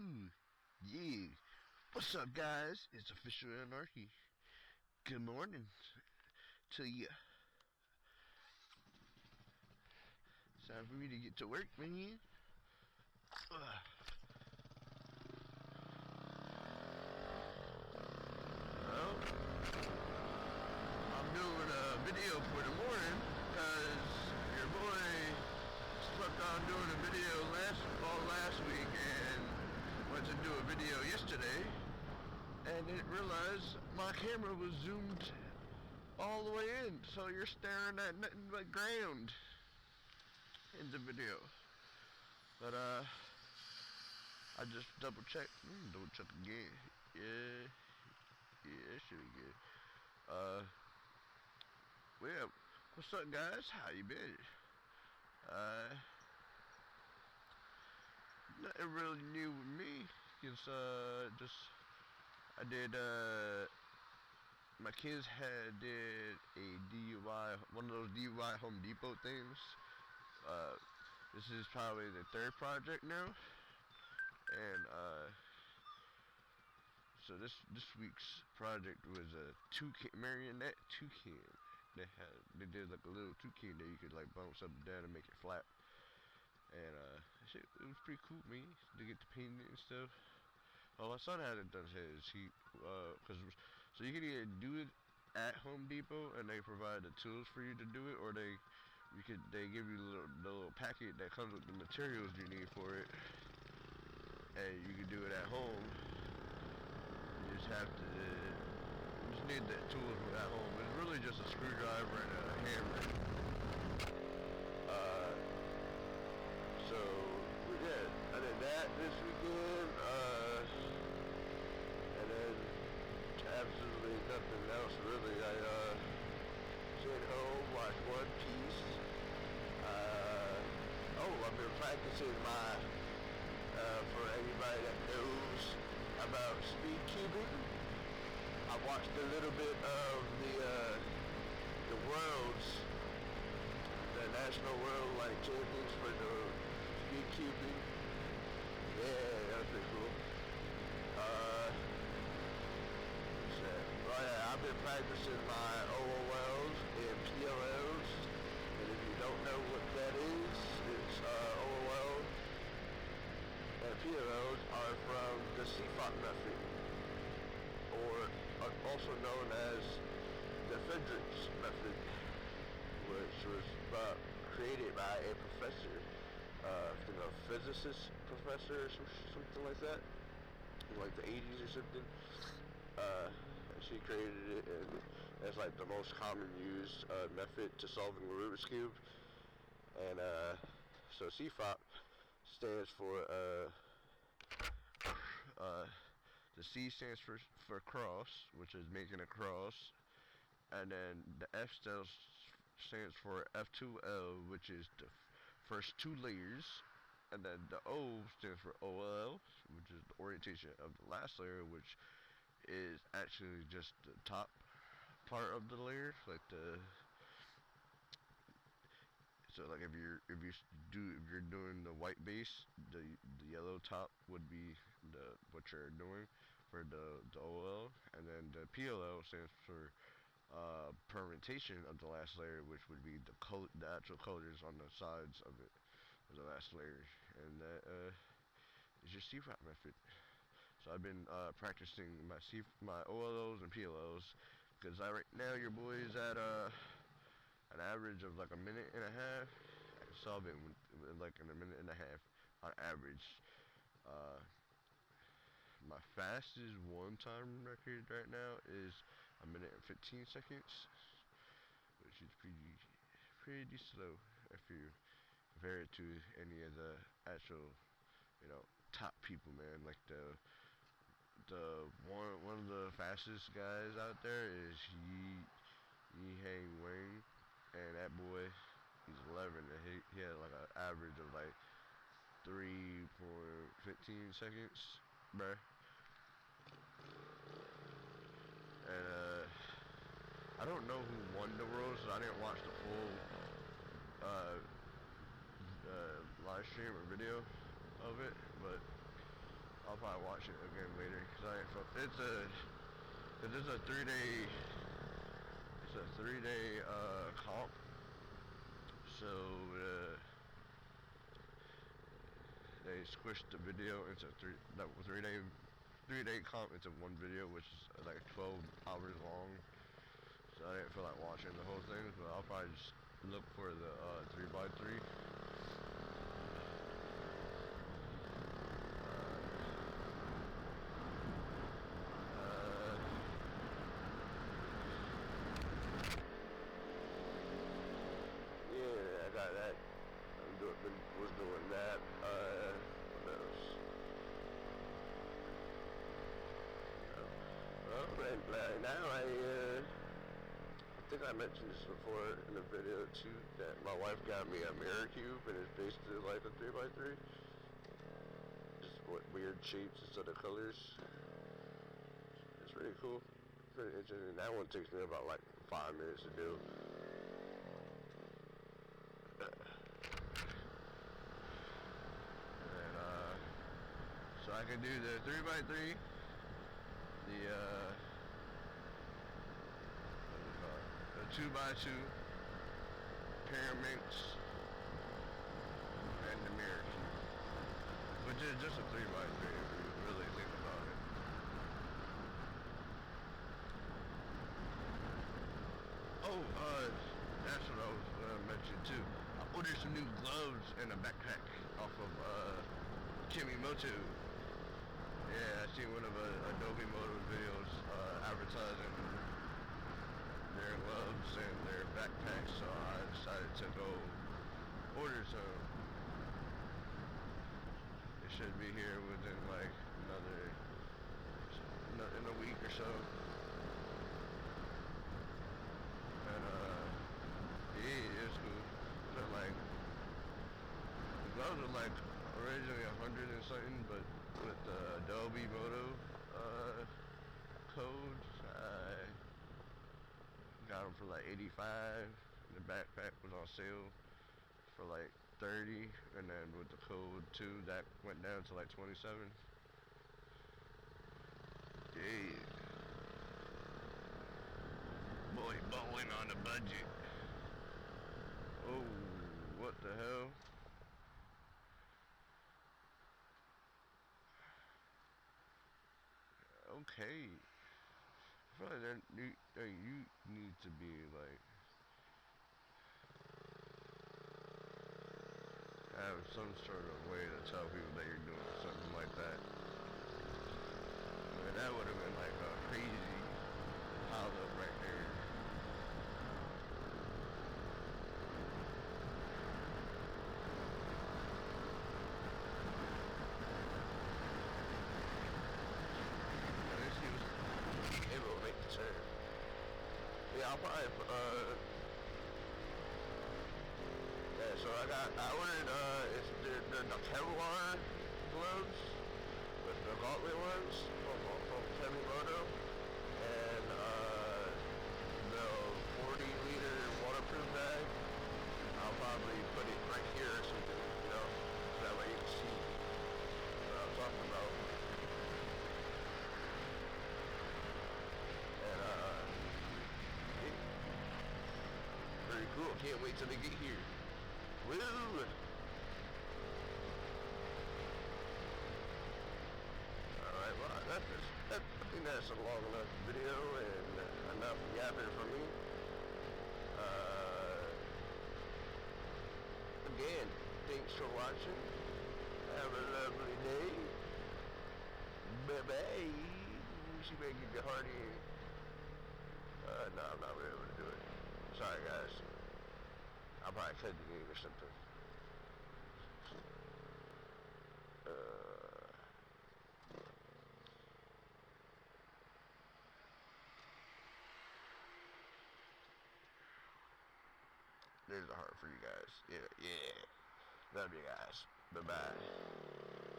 Ooh, yeah. What's up, guys? It's Official Anarchy. Good morning to you. It's time for me to get to work, man. Well, I'm doing a video for the morning because your boy slept on doing a video all last week and went to do a video yesterday and didn't realize my camera was zoomed all the way in, so you're staring at nothing but ground in the video. But I just double checked. Double check again. Yeah, that should be good. Well, what's up, guys? How you been? Nothing really new with me. Cause I did my kids did a DUI, one of those DUI Home Depot things. This is probably the third project now, and so this week's project was a marionette toucan. They did like a little toucan that you could like bounce up and down and make it flap, and it was pretty cool, man. To get to paint it and stuff. Well, my son hadn't done his. So you can either do it at Home Depot and they provide the tools for you to do it, or they give you the little packet that comes with the materials you need for it, and you can do it at home. You just need the tools at home. It's really just a screwdriver and a hammer. So yeah, I did that this weekend, and then absolutely nothing else really. I stayed home, watched One Piece. I've been practicing for anybody that knows about speed cubing. I watched a little bit of the national world champions for the speed cubing. Yeah, that was pretty cool. I've been practicing my OOLs and PLLs, and if you don't know what that is, it's OOL and PLLs are from the CFOP method, or also known as the Fedrick's method, which was created by a professor, a physicist professor or something like that, in like the 80s or something. She created it, and it's like the most common used method to solving the Rubik's Cube. And so CFOP stands for the C stands for cross, which is making a cross, and then the F stands for F2L, which is the first two layers, and then the O stands for OL, which is the orientation of the last layer, which is actually just the top part of the layer, like so like if you're doing the white base, the yellow top would be what you're doing for the OL, and then the PLL stands for permutation of the last layer, which would be the actual colors on the sides of it, of the last layer, and that is your CFOP method. So I've been practicing my OLOs and PLOs, because right now your boy is at an average of like a minute and a half. I can solve it like in a minute and a half on average. My fastest one-time record right now is a minute and 15 seconds, which is pretty slow if you compare it to any of the actual, top people, man. Like one of the fastest guys out there is Yi Hang Wang, and that boy, he's 11, and he had like an average of like 3.15 seconds, bruh. And I don't know who won the world, so I didn't watch the full live stream or video of it, but I'll probably watch it again later because I ain't felt it's a 3 day comp. So they squished the video into 3 day comp into one video, which is like 12 hours long. So I didn't feel like watching the whole thing, but I'll probably just look for the 3x3. Yeah, I got that. Was doing that. What else? Right now I think I mentioned this before in a video too, that my wife got me a mirror cube and it's basically like a 3x3. Just with weird shapes instead of colors. It's pretty cool. Pretty interesting. That one takes me about like 5 minutes to do. And so I can do the 3x3, the 2x2, pyramids, and the mirror cube, which is just a 3x3 if you really think about it. Oh, that's what I was gonna mention too. I ordered some new gloves and a backpack off of Kimimoto. Yeah, I seen one of Adobe Moto's videos advertising their gloves and their backpacks, so I decided to go order some. It should be here within like in a week or so. And yeah, it's cool. They're like, the gloves are like originally 100 and something, but with the Adobe Moto codes, I got them for like 85. The backpack was on sale for like 30, and then with the code too, that went down to like 27. Yeah. Boy, bowling on a budget. Oh, what the hell? Okay. I feel like you need to be like have some sort of way to tell people that you're doing something like that. I mean, that would have been like a crazy pile up right there. It will make the turn. Yeah, I'll probably yeah, so I ordered they're the Kevlar gloves with the gauntlet ones from Kimimoto, and the 40-liter waterproof bag. I'll probably put it right here or something, so that way you can see what I'm talking about. And yeah, pretty cool. Can't wait till they get here. Woo! Alright, well, I think that's a long enough video and enough yapping for me. Again, thanks for watching. Have a lovely day. Bye-bye. She may get your heart in. No, I'm not really able to do it. Sorry, guys. I'll probably cut the game or something. There's a heart for you guys. Yeah. Love you guys. Bye-bye.